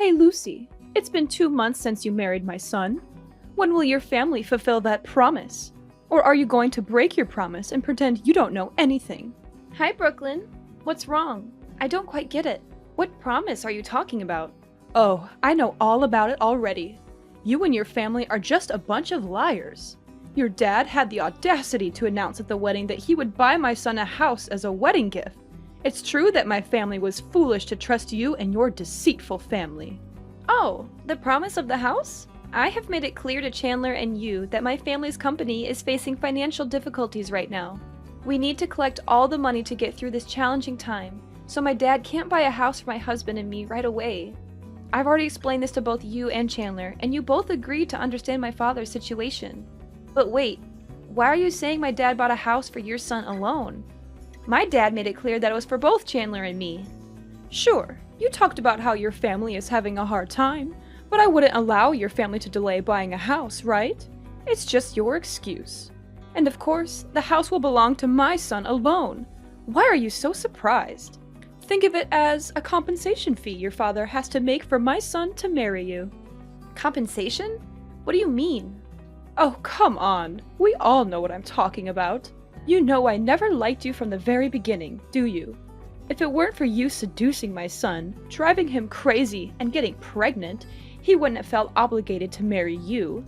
Hey Lucy, it's been 2 months since you married my son. When will your family fulfill that promise? Or are you going to break your promise and pretend you don't know anything? Hi, Brooklyn. What's wrong? I don't quite get it. What promise are you talking about? Oh, I know all about it already. You and your family are just a bunch of liars. Your dad had the audacity to announce at the wedding that he would buy my son a house as a wedding gift. It's true that my family was foolish to trust you and your deceitful family. Oh, the promise of the house? I have made it clear to Chandler and you that my family's company is facing financial difficulties right now. We need to collect all the money to get through this challenging time, so my dad can't buy a house for my husband and me right away. I've already explained this to both you and Chandler, and you both agreed to understand my father's situation. But wait, why are you saying my dad bought a house for your son alone? My dad made it clear that it was for both Chandler and me. Sure, you talked about how your family is having a hard time, but I wouldn't allow your family to delay buying a house, right? It's just your excuse. And of course, the house will belong to my son alone. Why are you so surprised? Think of it as a compensation fee your father has to make for my son to marry you. Compensation? What do you mean? Oh, come on. We all know what I'm talking about. You know I never liked you from the very beginning, do you? If it weren't for you seducing my son, driving him crazy, and getting pregnant, he wouldn't have felt obligated to marry you.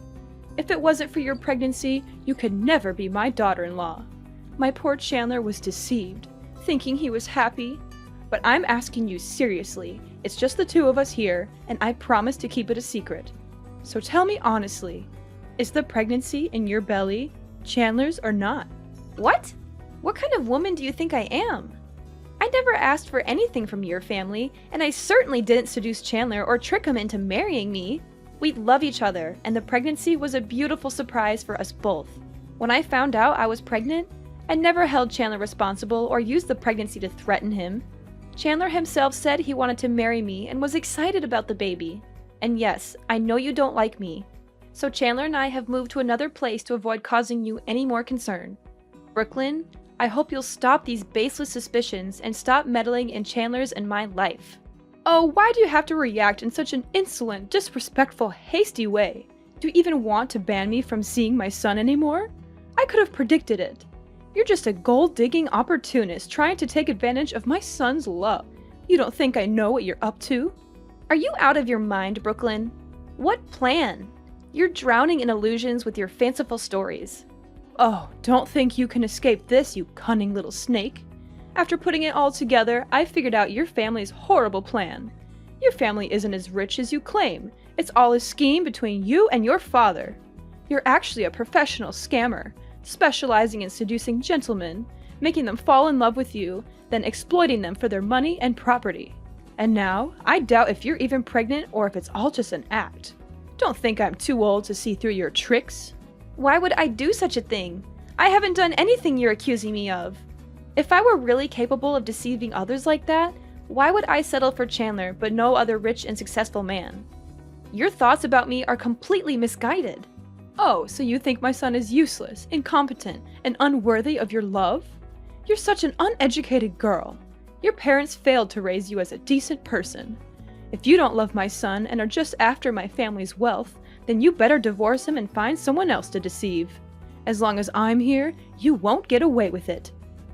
If it wasn't for your pregnancy, you could never be my daughter-in-law. My poor Chandler was deceived, thinking he was happy. But I'm asking you seriously, it's just the two of us here, and I promise to keep it a secret. So tell me honestly, is the pregnancy in your belly Chandler's or not? What? What kind of woman do you think I am? I never asked for anything from your family, and I certainly didn't seduce Chandler or trick him into marrying me. We love each other, and the pregnancy was a beautiful surprise for us both. When I found out I was pregnant, I never held Chandler responsible or used the pregnancy to threaten him. Chandler himself said he wanted to marry me and was excited about the baby. And yes, I know you don't like me. So Chandler and I have moved to another place to avoid causing you any more concern. Brooklyn, I hope you'll stop these baseless suspicions and stop meddling in Chandler's and my life. Oh, why do you have to react in such an insolent, disrespectful, hasty way? Do you even want to ban me from seeing my son anymore? I could have predicted it. You're just a gold-digging opportunist trying to take advantage of my son's love. You don't think I know what you're up to? Are you out of your mind, Brooklyn? What plan? You're drowning in illusions with your fanciful stories. Oh, don't think you can escape this, you cunning little snake. After putting it all together, I figured out your family's horrible plan. Your family isn't as rich as you claim. It's all a scheme between you and your father. You're actually a professional scammer, specializing in seducing gentlemen, making them fall in love with you, then exploiting them for their money and property. And now, I doubt if you're even pregnant or if it's all just an act. Don't think I'm too old to see through your tricks. Why would I do such a thing? I haven't done anything you're accusing me of. If I were really capable of deceiving others like that, why would I settle for Chandler but no other rich and successful man? Your thoughts about me are completely misguided. Oh, so you think my son is useless, incompetent, and unworthy of your love? You're such an uneducated girl. Your parents failed to raise you as a decent person. If you don't love my son and are just after my family's wealth, then you better divorce him and find someone else to deceive. As long as I'm here, you won't get away with it.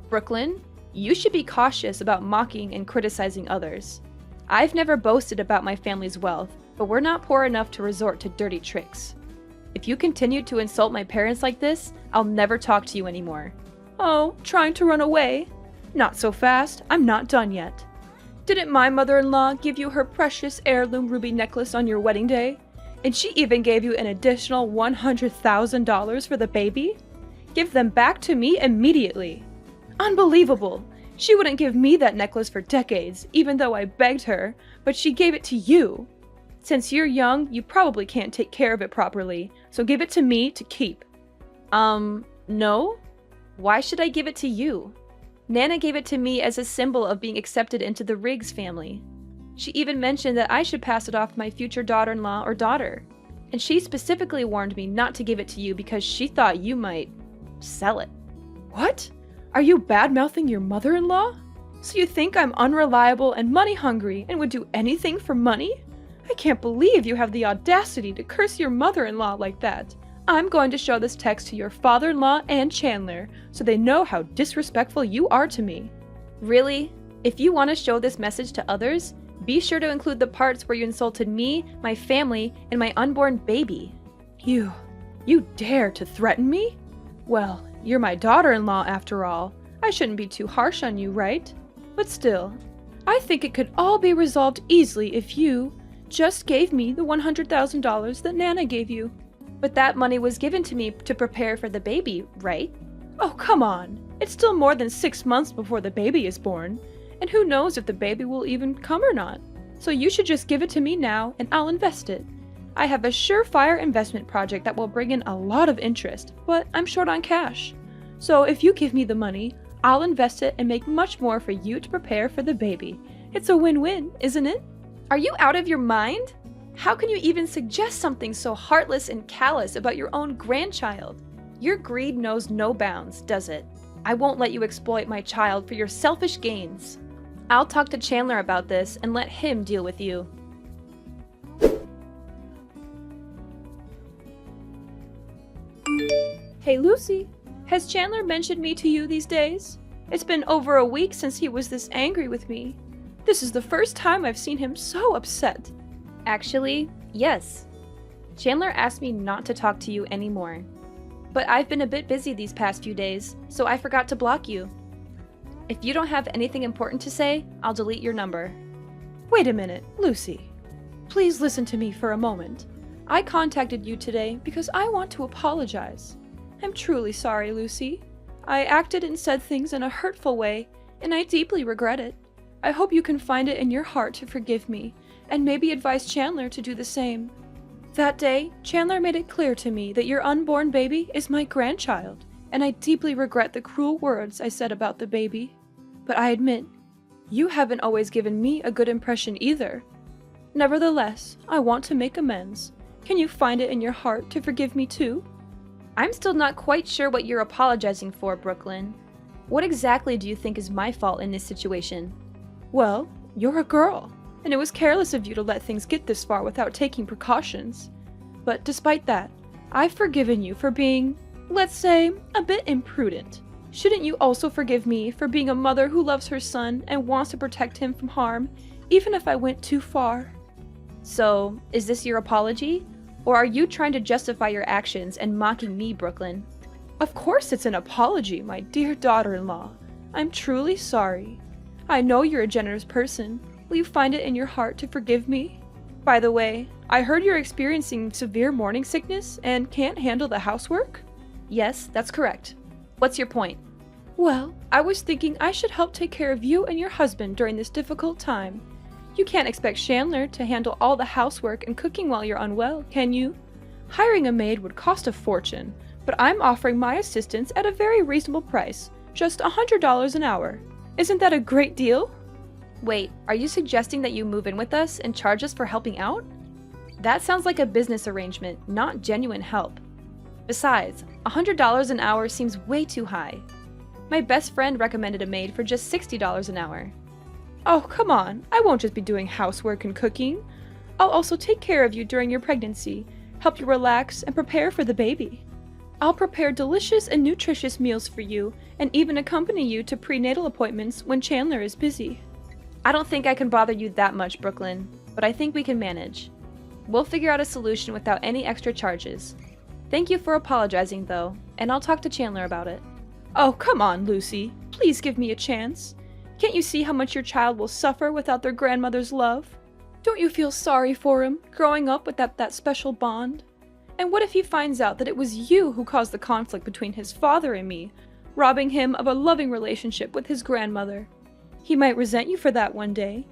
Brooklyn, you should be cautious about mocking and criticizing others. I've never boasted about my family's wealth, but we're not poor enough to resort to dirty tricks. If you continue to insult my parents like this, I'll never talk to you anymore. Oh, trying to run away? Not so fast, I'm not done yet. Didn't my mother-in-law give you her precious heirloom ruby necklace on your wedding day? And she even gave you an additional $100,000 for the baby? Give them back to me immediately. Unbelievable! She wouldn't give me that necklace for decades, even though I begged her, but she gave it to you. Since you're young, you probably can't take care of it properly, so give it to me to keep. No? Why should I give it to you? Nana gave it to me as a symbol of being accepted into the Riggs family. She even mentioned that I should pass it off to my future daughter-in-law or daughter. And she specifically warned me not to give it to you because she thought you might sell it. What? Are you bad-mouthing your mother-in-law? So you think I'm unreliable and money-hungry and would do anything for money? I can't believe you have the audacity to curse your mother-in-law like that. I'm going to show this text to your father-in-law and Chandler, so they know how disrespectful you are to me. Really? If you want to show this message to others, be sure to include the parts where you insulted me, my family, and my unborn baby. You dare to threaten me? Well, you're my daughter-in-law after all. I shouldn't be too harsh on you, right? But still, I think it could all be resolved easily if you just gave me the $100,000 that Nana gave you. But that money was given to me to prepare for the baby, right? Oh, come on. It's still more than 6 months before the baby is born, and who knows if the baby will even come or not. So you should just give it to me now and I'll invest it. I have a surefire investment project that will bring in a lot of interest, but I'm short on cash. So if you give me the money, I'll invest it and make much more for you to prepare for the baby. It's a win-win, isn't it? Are you out of your mind? How can you even suggest something so heartless and callous about your own grandchild? Your greed knows no bounds, does it? I won't let you exploit my child for your selfish gains. I'll talk to Chandler about this and let him deal with you. Hey Lucy, has Chandler mentioned me to you these days? It's been over a week since he was this angry with me. This is the first time I've seen him so upset. Actually, yes. Chandler asked me not to talk to you anymore. But I've been a bit busy these past few days, so I forgot to block you. If you don't have anything important to say, I'll delete your number. Wait a minute, Lucy. Please listen to me for a moment. I contacted you today because I want to apologize. I'm truly sorry, Lucy. I acted and said things in a hurtful way, and I deeply regret it. I hope you can find it in your heart to forgive me, and maybe advise Chandler to do the same. That day, Chandler made it clear to me that your unborn baby is my grandchild, and I deeply regret the cruel words I said about the baby. But I admit, you haven't always given me a good impression either. Nevertheless, I want to make amends. Can you find it in your heart to forgive me too? I'm still not quite sure what you're apologizing for, Brooklyn. What exactly do you think is my fault in this situation? Well, you're a girl, and it was careless of you to let things get this far without taking precautions. But despite that, I've forgiven you for being, let's say, a bit imprudent. Shouldn't you also forgive me for being a mother who loves her son and wants to protect him from harm, even if I went too far? So, is this your apology? Or are you trying to justify your actions and mocking me, Brooklyn? Of course it's an apology, my dear daughter-in-law. I'm truly sorry. I know you're a generous person. Will you find it in your heart to forgive me? By the way, I heard you're experiencing severe morning sickness and can't handle the housework? Yes, that's correct. What's your point? Well, I was thinking I should help take care of you and your husband during this difficult time. You can't expect Chandler to handle all the housework and cooking while you're unwell, can you? Hiring a maid would cost a fortune, but I'm offering my assistance at a very reasonable price, just $100 an hour. Isn't that a great deal? Wait, are you suggesting that you move in with us and charge us for helping out? That sounds like a business arrangement, not genuine help. Besides, $100 an hour seems way too high. My best friend recommended a maid for just $60 an hour. Oh, come on. I won't just be doing housework and cooking. I'll also take care of you during your pregnancy, help you relax, and prepare for the baby. I'll prepare delicious and nutritious meals for you, and even accompany you to prenatal appointments when Chandler is busy. I don't think I can bother you that much, Brooklyn, but I think we can manage. We'll figure out a solution without any extra charges. Thank you for apologizing, though, and I'll talk to Chandler about it. Oh, come on, Lucy. Please give me a chance. Can't you see how much your child will suffer without their grandmother's love? Don't you feel sorry for him, growing up without that special bond? And what if he finds out that it was you who caused the conflict between his father and me, robbing him of a loving relationship with his grandmother? He might resent you for that one day.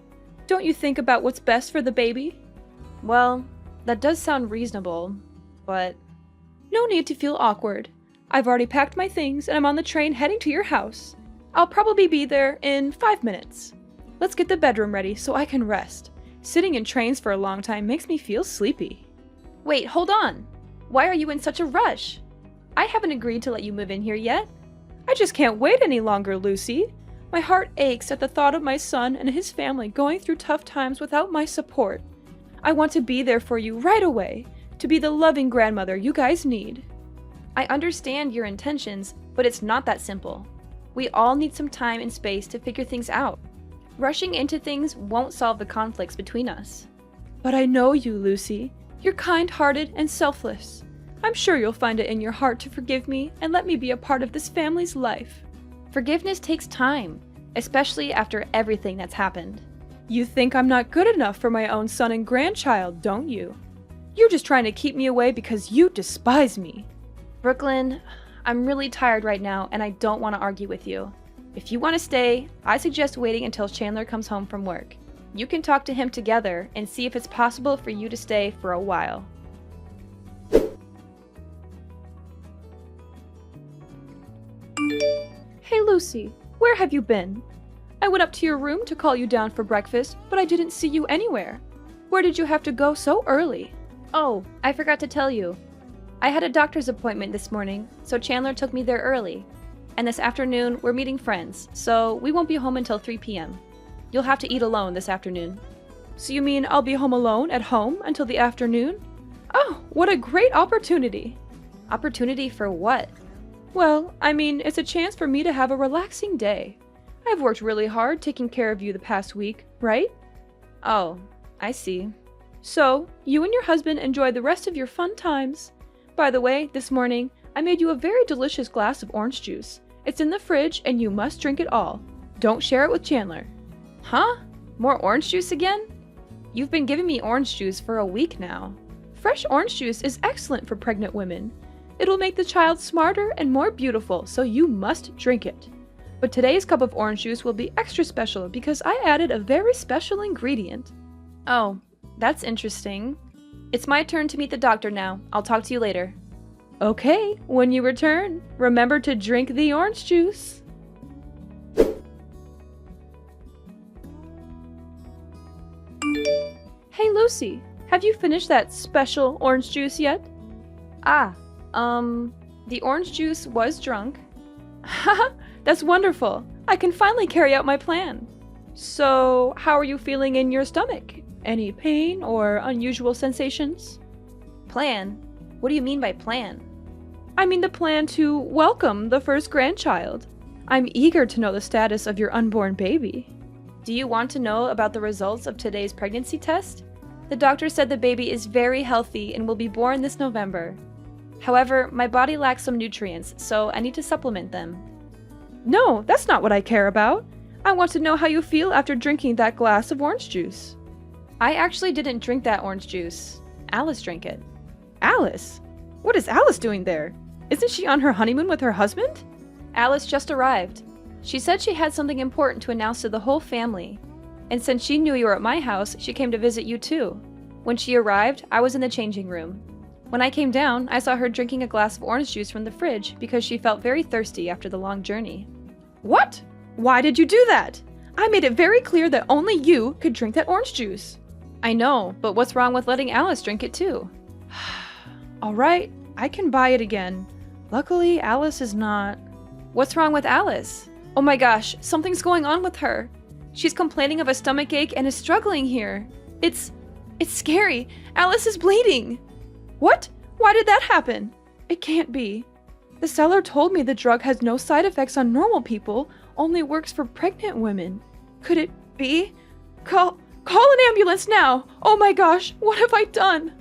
Don't you think about what's best for the baby? Well, that does sound reasonable, but... No need to feel awkward. I've already packed my things and I'm on the train heading to your house. I'll probably be there in 5 minutes. Let's get the bedroom ready so I can rest. Sitting in trains for a long time makes me feel sleepy. Wait, hold on. Why are you in such a rush? I haven't agreed to let you move in here yet. I just can't wait any longer, Lucy. My heart aches at the thought of my son and his family going through tough times without my support. I want to be there for you right away, to be the loving grandmother you guys need. I understand your intentions, but it's not that simple. We all need some time and space to figure things out. Rushing into things won't solve the conflicts between us. But I know you, Lucy. You're kind-hearted and selfless. I'm sure you'll find it in your heart to forgive me and let me be a part of this family's life. Forgiveness takes time, especially after everything that's happened. You think I'm not good enough for my own son and grandchild, don't you? You're just trying to keep me away because you despise me. Brooklyn, I'm really tired right now and I don't want to argue with you. If you want to stay, I suggest waiting until Chandler comes home from work. You can talk to him together and see if it's possible for you to stay for a while. Hey Lucy, where have you been? I went up to your room to call you down for breakfast, but I didn't see you anywhere. Where did you have to go so early? Oh, I forgot to tell you. I had a doctor's appointment this morning, so Chandler took me there early. And this afternoon, we're meeting friends, so we won't be home until 3 p.m. You'll have to eat alone this afternoon. So you mean I'll be home alone at home until the afternoon? Oh, what a great opportunity! Opportunity for what? Well, I mean, it's a chance for me to have a relaxing day. I've worked really hard taking care of you the past week, right? Oh, I see. So, you and your husband enjoy the rest of your fun times. By the way, this morning, I made you a very delicious glass of orange juice. It's in the fridge and you must drink it all. Don't share it with Chandler. Huh? More orange juice again? You've been giving me orange juice for a week now. Fresh orange juice is excellent for pregnant women. It'll make the child smarter and more beautiful, so you must drink it. But today's cup of orange juice will be extra special because I added a very special ingredient. Oh, that's interesting. It's my turn to meet the doctor now. I'll talk to you later. Okay, when you return, remember to drink the orange juice. Hey Lucy, have you finished that special orange juice yet? The orange juice was drunk. Haha, that's wonderful. I can finally carry out my plan. So, how are you feeling in your stomach? Any pain or unusual sensations? Plan? What do you mean by plan? I mean the plan to welcome the first grandchild. I'm eager to know the status of your unborn baby. Do you want to know about the results of today's pregnancy test? The doctor said the baby is very healthy and will be born this November. However, my body lacks some nutrients, so I need to supplement them. No, that's not what I care about. I want to know how you feel after drinking that glass of orange juice. I actually didn't drink that orange juice. Alice drank it. Alice? What is Alice doing there? Isn't she on her honeymoon with her husband? Alice just arrived. She said she had something important to announce to the whole family. And since she knew you were at my house, she came to visit you too. When she arrived, I was in the changing room. When I came down, I saw her drinking a glass of orange juice from the fridge because she felt very thirsty after the long journey. What? Why did you do that? I made it very clear that only you could drink that orange juice. I know, but what's wrong with letting Alice drink it too? All right, I can buy it again. Luckily, Alice is not. What's wrong with Alice? Oh my gosh, something's going on with her. She's complaining of a stomach ache and is struggling here. It's scary. Alice is bleeding. What? Why did that happen? It can't be. The seller told me the drug has no side effects on normal people, only works for pregnant women. Could it be? Call an ambulance now! Oh my gosh, what have I done?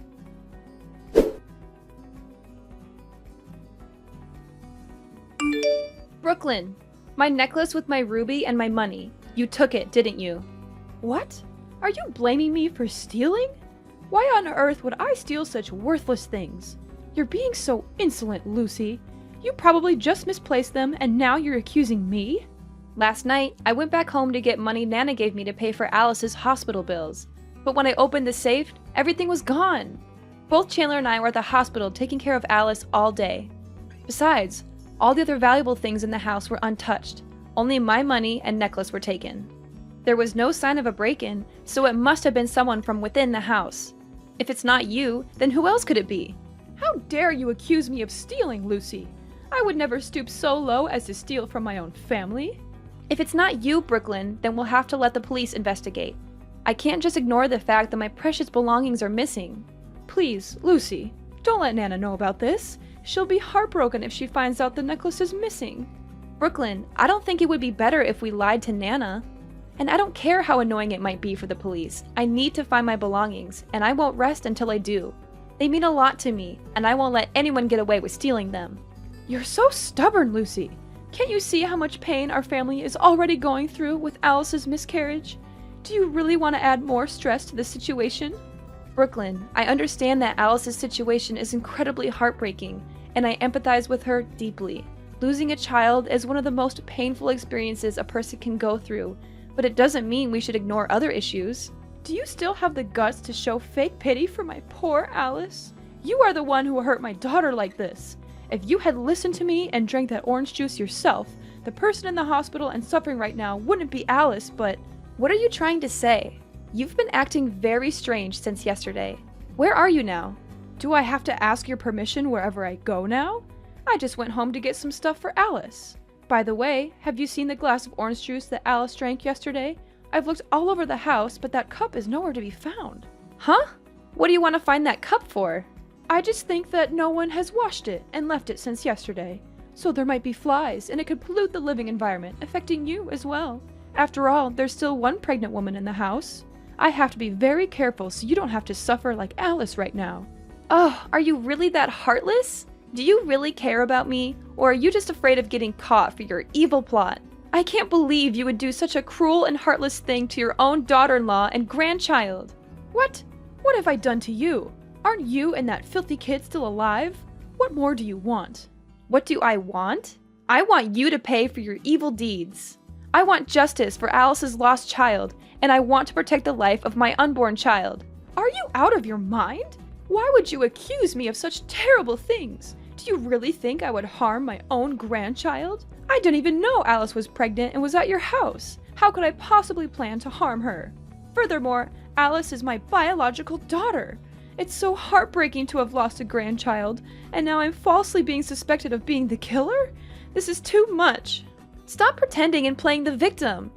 Brooklyn, my necklace with my ruby and my money. You took it, didn't you? What? Are you blaming me for stealing? Why on earth would I steal such worthless things? You're being so insolent, Lucy. You probably just misplaced them and now you're accusing me? Last night, I went back home to get money Nana gave me to pay for Alice's hospital bills. But when I opened the safe, everything was gone. Both Chandler and I were at the hospital taking care of Alice all day. Besides, all the other valuable things in the house were untouched. Only my money and necklace were taken. There was no sign of a break-in, so it must have been someone from within the house. If it's not you, then who else could it be? How dare you accuse me of stealing, Lucy? I would never stoop so low as to steal from my own family. If it's not you, Brooklyn, then we'll have to let the police investigate. I can't just ignore the fact that my precious belongings are missing. Please, Lucy, don't let Nana know about this. She'll be heartbroken if she finds out the necklace is missing. Brooklyn, I don't think it would be better if we lied to Nana. And I don't care how annoying it might be for the police. I need to find my belongings, and I won't rest until I do. They mean a lot to me, and I won't let anyone get away with stealing them. You're so stubborn, Lucy. Can't you see how much pain our family is already going through with Alice's miscarriage? Do you really want to add more stress to the situation? Brooklyn, I understand that Alice's situation is incredibly heartbreaking, and I empathize with her deeply. Losing a child is one of the most painful experiences a person can go through, but it doesn't mean we should ignore other issues. Do you still have the guts to show fake pity for my poor Alice? You are the one who hurt my daughter like this. If you had listened to me and drank that orange juice yourself, the person in the hospital and suffering right now wouldn't be Alice, but... What are you trying to say? You've been acting very strange since yesterday. Where are you now? Do I have to ask your permission wherever I go now? I just went home to get some stuff for Alice. By the way, have you seen the glass of orange juice that Alice drank yesterday? I've looked all over the house, but that cup is nowhere to be found. Huh? What do you want to find that cup for? I just think that no one has washed it and left it since yesterday. So there might be flies, and it could pollute the living environment, affecting you as well. After all, there's still one pregnant woman in the house. I have to be very careful so you don't have to suffer like Alice right now. Oh, are you really that heartless? Do you really care about me, or are you just afraid of getting caught for your evil plot? I can't believe you would do such a cruel and heartless thing to your own daughter-in-law and grandchild. What? What have I done to you? Aren't you and that filthy kid still alive? What more do you want? What do I want? I want you to pay for your evil deeds. I want justice for Alice's lost child, and I want to protect the life of my unborn child. Are you out of your mind? Why would you accuse me of such terrible things? Do you really think I would harm my own grandchild? I didn't even know Alice was pregnant and was at your house. How could I possibly plan to harm her? Furthermore, Alice is my biological daughter. It's so heartbreaking to have lost a grandchild, and now I'm falsely being suspected of being the killer? This is too much. Stop pretending and playing the victim.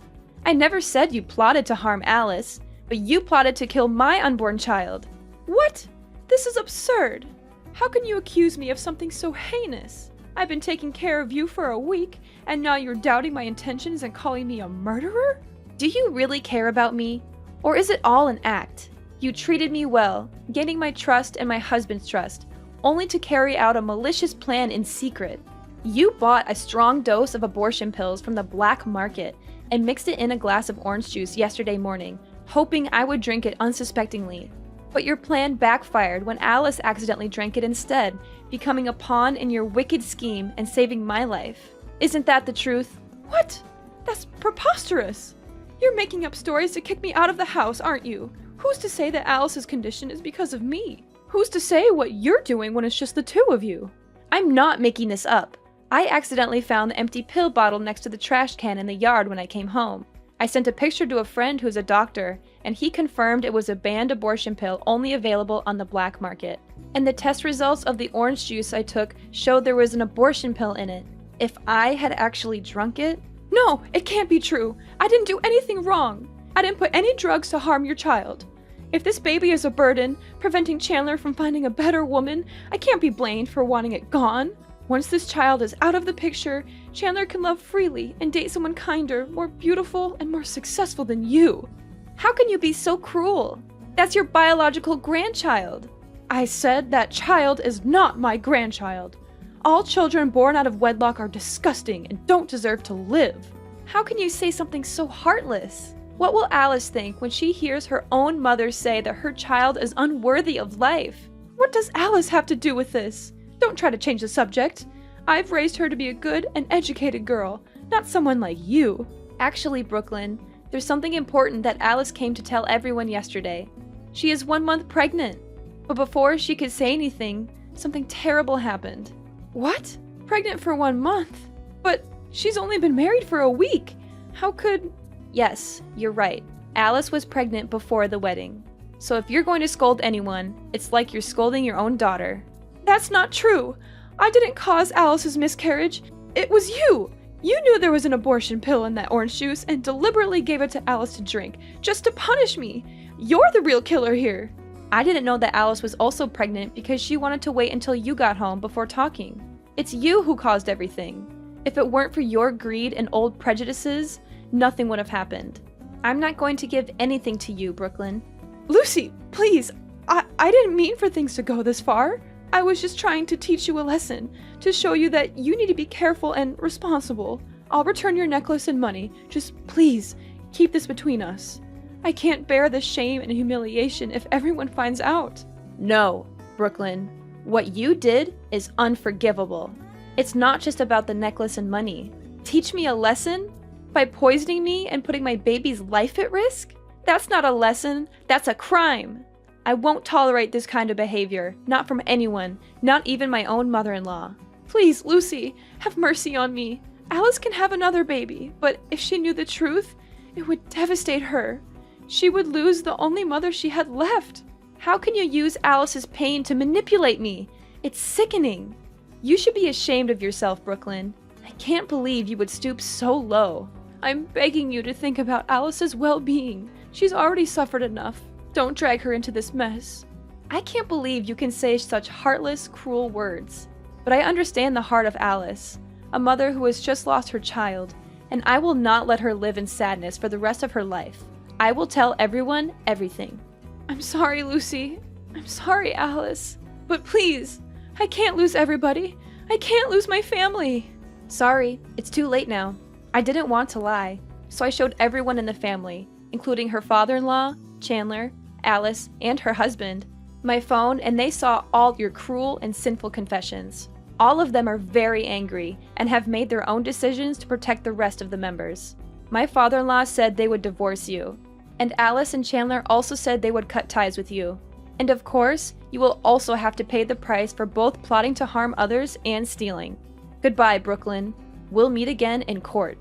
I never said you plotted to harm Alice, but you plotted to kill my unborn child. What? This is absurd. How can you accuse me of something so heinous? I've been taking care of you for a week, and now you're doubting my intentions and calling me a murderer? Do you really care about me? Or is it all an act? You treated me well, gaining my trust and my husband's trust, only to carry out a malicious plan in secret. You bought a strong dose of abortion pills from the black market and mixed it in a glass of orange juice yesterday morning, hoping I would drink it unsuspectingly. But your plan backfired when Alice accidentally drank it instead, becoming a pawn in your wicked scheme and saving my life. Isn't that the truth? What? That's preposterous! You're making up stories to kick me out of the house, aren't you? Who's to say that Alice's condition is because of me? Who's to say what you're doing when it's just the two of you? I'm not making this up. I accidentally found the empty pill bottle next to the trash can in the yard when I came home. I sent a picture to a friend who's a doctor, and he confirmed it was a banned abortion pill only available on the black market. And the test results of the orange juice I took showed there was an abortion pill in it. If I had actually drunk it... No, it can't be true. I didn't do anything wrong. I didn't put any drugs to harm your child. If this baby is a burden, preventing Chandler from finding a better woman, I can't be blamed for wanting it gone. Once this child is out of the picture, Chandler can love freely and date someone kinder, more beautiful, and more successful than you. How can you be so cruel? That's your biological grandchild. I said that child is not my grandchild. All children born out of wedlock are disgusting and don't deserve to live. How can you say something so heartless? What will Alice think when she hears her own mother say that her child is unworthy of life? What does Alice have to do with this? Don't try to change the subject. I've raised her to be a good and educated girl, not someone like you. Actually, Brooklyn, there's something important that Alice came to tell everyone yesterday. She is 1 month pregnant. But before she could say anything, something terrible happened. What? Pregnant for 1 month? But she's only been married for a week. How could... Yes, you're right. Alice was pregnant before the wedding. So if you're going to scold anyone, it's like you're scolding your own daughter. That's not true. I didn't cause Alice's miscarriage. It was you. You knew there was an abortion pill in that orange juice and deliberately gave it to Alice to drink, just to punish me. You're the real killer here. I didn't know that Alice was also pregnant because she wanted to wait until you got home before talking. It's you who caused everything. If it weren't for your greed and old prejudices, nothing would have happened. I'm not going to give anything to you, Brooklyn. Lucy, please. I didn't mean for things to go this far. I was just trying to teach you a lesson, to show you that you need to be careful and responsible. I'll return your necklace and money. Just please, keep this between us. I can't bear the shame and humiliation if everyone finds out. No, Brooklyn. What you did is unforgivable. It's not just about the necklace and money. Teach me a lesson? By poisoning me and putting my baby's life at risk? That's not a lesson, that's a crime. I won't tolerate this kind of behavior, not from anyone, not even my own mother-in-law. Please, Lucy, have mercy on me. Alice can have another baby, but if she knew the truth, it would devastate her. She would lose the only mother she had left. How can you use Alice's pain to manipulate me? It's sickening. You should be ashamed of yourself, Brooklyn. I can't believe you would stoop so low. I'm begging you to think about Alice's well-being. She's already suffered enough. Don't drag her into this mess. I can't believe you can say such heartless, cruel words. But I understand the heart of Alice, a mother who has just lost her child, and I will not let her live in sadness for the rest of her life. I will tell everyone everything. I'm sorry, Lucy. I'm sorry, Alice. But please, I can't lose everybody. I can't lose my family. Sorry, it's too late now. I didn't want to lie, so I showed everyone in the family, including her father-in-law, Chandler, Alice, and her husband, my phone, and they saw all your cruel and sinful confessions. All of them are very angry and have made their own decisions to protect the rest of the members. My father-in-law said they would divorce you, and Alice and Chandler also said they would cut ties with you. And of course, you will also have to pay the price for both plotting to harm others and stealing. Goodbye, Brooklyn. We'll meet again in court.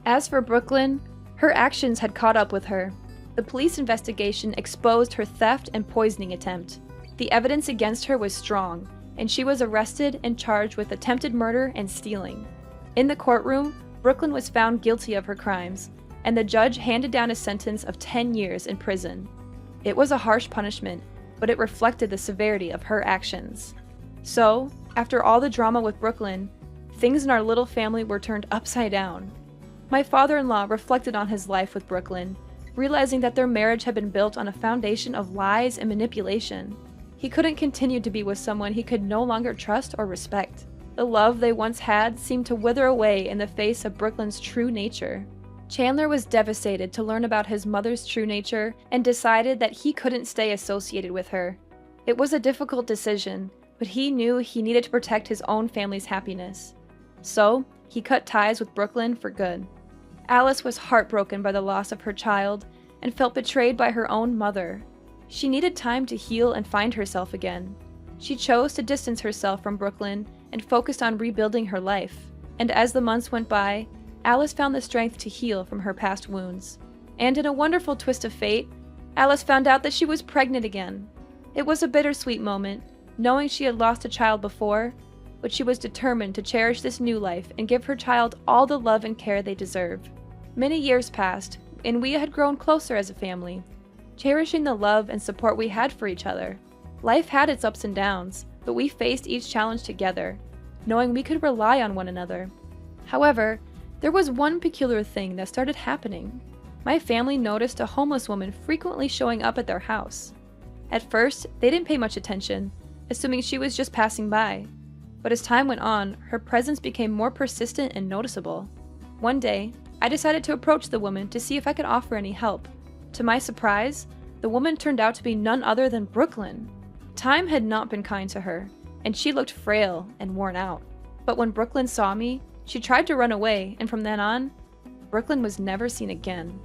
As for Brooklyn, her actions had caught up with her. The police investigation exposed her theft and poisoning attempt. The evidence against her was strong, and she was arrested and charged with attempted murder and stealing. In the courtroom, Brooklyn was found guilty of her crimes, and the judge handed down a sentence of 10 years in prison. It was a harsh punishment, but it reflected the severity of her actions. So, after all the drama with Brooklyn, things in our little family were turned upside down. My father-in-law reflected on his life with Brooklyn, realizing that their marriage had been built on a foundation of lies and manipulation. He couldn't continue to be with someone he could no longer trust or respect. The love they once had seemed to wither away in the face of Brooklyn's true nature. Chandler was devastated to learn about his mother's true nature and decided that he couldn't stay associated with her. It was a difficult decision, but he knew he needed to protect his own family's happiness. So, he cut ties with Brooklyn for good. Alice was heartbroken by the loss of her child and felt betrayed by her own mother. She needed time to heal and find herself again. She chose to distance herself from Brooklyn and focused on rebuilding her life. And as the months went by, Alice found the strength to heal from her past wounds. And in a wonderful twist of fate, Alice found out that she was pregnant again. It was a bittersweet moment, knowing she had lost a child before, but she was determined to cherish this new life and give her child all the love and care they deserve. Many years passed, and we had grown closer as a family, cherishing the love and support we had for each other. Life had its ups and downs, but we faced each challenge together, knowing we could rely on one another. However, there was one peculiar thing that started happening. My family noticed a homeless woman frequently showing up at their house. At first, they didn't pay much attention, assuming she was just passing by. But as time went on, her presence became more persistent and noticeable. One day, I decided to approach the woman to see if I could offer any help. To my surprise, the woman turned out to be none other than Brooklyn. Time had not been kind to her, and she looked frail and worn out. But when Brooklyn saw me, she tried to run away, and from then on, Brooklyn was never seen again.